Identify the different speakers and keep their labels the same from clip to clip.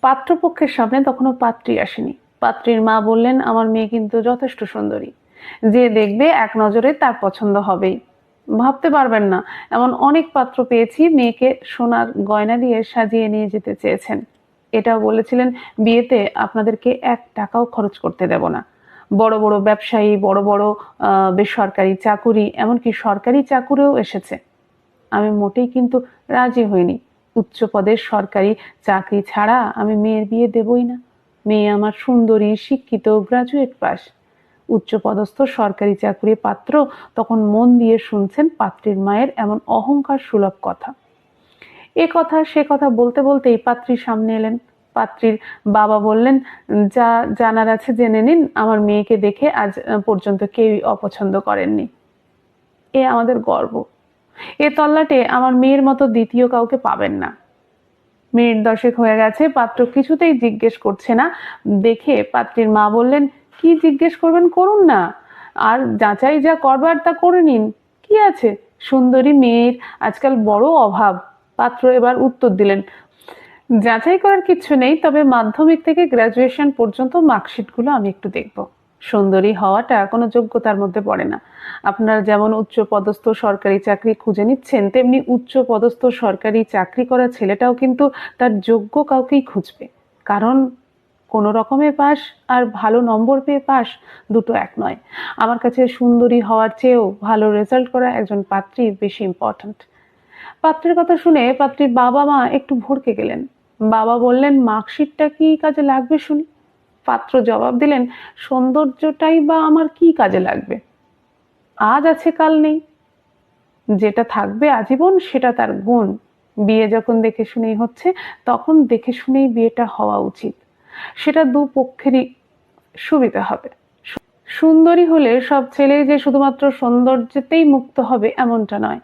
Speaker 1: পাত্রপক্ষের সামনে তখনও পাত্রী আসেনি। পাত্রীর মা বললেন, আমার মেয়ে কিন্তু যথেষ্ট সুন্দরী, যে দেখবে এক নজরে তার পছন্দ হবেই। ভাবতে পারবেন না, এমন অনেক পাত্র পেয়েছি মেয়েকে সোনার গয়না দিয়ে সাজিয়ে নিয়ে যেতে চেয়েছেন। এটাও বলেছিলেন, বিয়েতে আপনাদেরকে 1 টাকাও খরচ করতে দেব না। বড় বড় ব্যবসায়ী, বড় বড় বেসরকারি চাকুরি, এমনকি সরকারি চাকুরেও এসেছে। আমি মোটেই কিন্তু রাজি হইনি। উচ্চ পদের সরকারি চাকরি ছাড়া আমি মেয়ের বিয়ে দেবই না। মেয়ে আমার সুন্দরী, শিক্ষিত, গ্রাজুয়েট পাস। উচ্চপদস্থ সরকারি চাকরি পাত্র তখন মন দিয়ে শুনছেন পাত্রীর মায়ের এমন অহংকার সুলভ কথা। এ কথা সে কথা বলতে বলতেই পাত্রীর সামনে এলেন। পাত্রীর বাবা বললেন, যা জানার আছে জেনে নিন, আমার মেয়েকে দেখে আজ পর্যন্ত কেউই অপছন্দ করেননি। এ আমাদের গর্ব। এ তল্লাটে আমার মেয়ের মতো দ্বিতীয় কাউকে পাবেন না। মিনিট 10 হয়ে গেছে, পাত্র কিছুতেই জিজ্ঞেস করছে না দেখে পাত্রীর মা বললেন, কি জিজ্ঞেস করবেন করুন না, আর যাচাই যা করবার তা করে নিন। কি আছে, সুন্দরী মেয়ের আজকাল বড় অভাব। পাত্র এবার উত্তর দিলেন, যাচাই করার কিছু নেই, তবে মাধ্যমিক থেকে গ্রাজুয়েশন পর্যন্ত মার্কশিটগুলো আমি একটু দেখব। সুন্দরী হওয়াটা কোনো যোগ্যতার মধ্যে পড়ে না। আপনারা যেমন উচ্চ পদস্থ সরকারি চাকরি খুঁজে নিচ্ছেন, তেমনি উচ্চ পদস্থ সরকারি চাকরি করা ছেলেটাও কিন্তু তার যোগ্য কাউকেই খুঁজবে। কারণ কোনো রকমে পাস আর ভালো নম্বর পেয়ে পাস, দুটো এক নয়। আমার কাছে সুন্দরী হওয়ার চেয়েও ভালো রেজাল্ট করা একজন পাত্রী বেশি ইম্পর্ট্যান্ট। পাত্রের কথা শুনে পাত্রীর বাবা মা একটু ভড়কে গেলেন। বাবা বললেন, মার্কশিটটা কি কাজে লাগবে শুনি? পাত্র জবাব দিলেন, সৌন্দর্যটাই বা আমার কি কাজে লাগবে? আজ আছে কাল নেই। যেটা থাকবে আজীবন সেটা তার গুণ। বিয়ে যখন দেখে শুনেই হচ্ছে, তখন দেখে শুনেই বিয়েটা হওয়া উচিত। সেটা দুপক্ষেরই সুবিধা হবে। সুন্দরী হলে সব ছেলেই যে শুধুমাত্র সৌন্দর্যতেই মুক্ত হবে এমনটা নয়।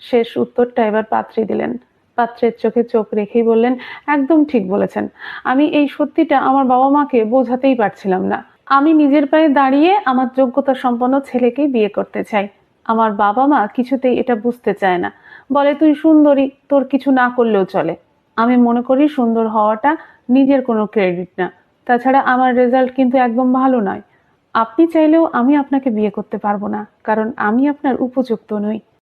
Speaker 1: শেষ উত্তরটা এবার পাত্রী দিলেন। পাত্রের চোখে চোখ রেখেই বললেন, একদম ঠিক বলেছেন। আমি এই সত্যিটা আমার বাবা মাকে বোঝাতেই পারছিলাম না। আমি নিজের পায়ে দাঁড়িয়ে আমার যোগ্যতা সম্পন্ন ছেলেকেই বিয়ে করতে চাই। আমার বাবা মা কিছুতেই এটা বুঝতে চায় না। বলে, তুই সুন্দরী, তোর কিছু না করলেও চলে। আমি মনে করি সুন্দর হওয়াটা নিজের কোনো ক্রেডিট না। তাছাড়া আমার রেজাল্ট কিন্তু একদম ভালো নয়। আপনি চাইলেও আমি আপনাকে বিয়ে করতে পারবো না, কারণ আমি আপনার উপযুক্ত নই।